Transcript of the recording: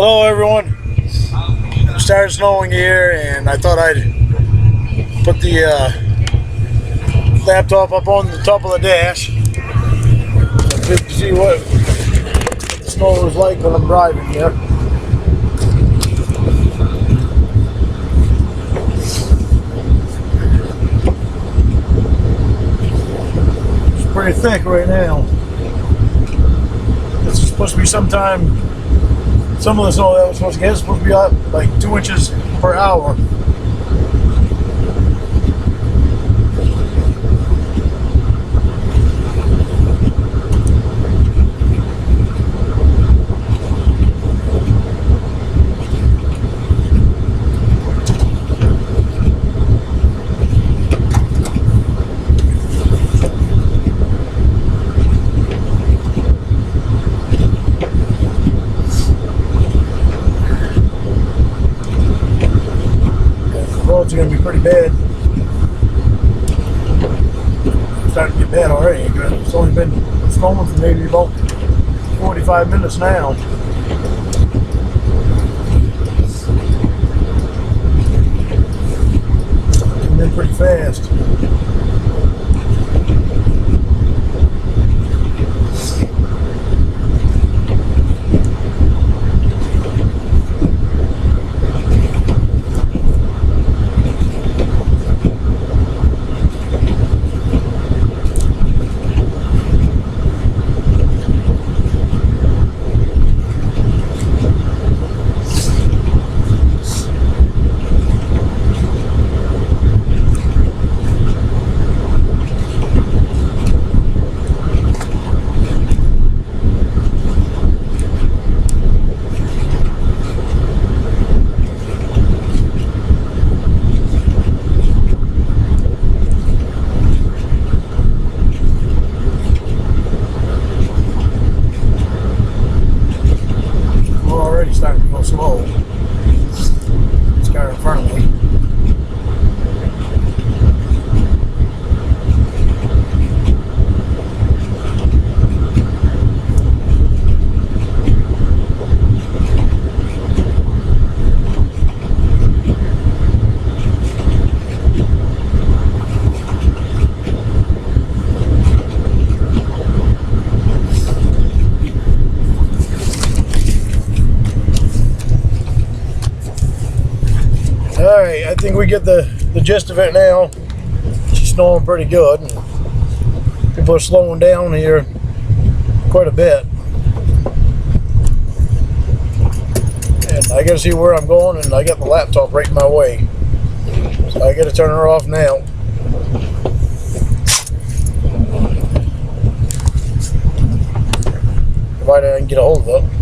Hello everyone. It started snowing here and I thought I'd put the laptop up on the top of the dash to see what the snow is like when I'm driving here. It's pretty thick right now. It's supposed to be sometime. Some of the snow that was supposed to get is supposed to be up like 2 inches per hour. Roads are going to be pretty bad. It's starting to get bad already. It's only been snowing for maybe about 45 minutes now. It's been pretty fast. Starting to go slow. This car in front of me. Alright, I think we get the gist of it now. It's snowing pretty good. People are slowing down here quite a bit. And I gotta see where I'm going, and I got the laptop right in my way. So I gotta turn her off now. Provided I can get a hold of it.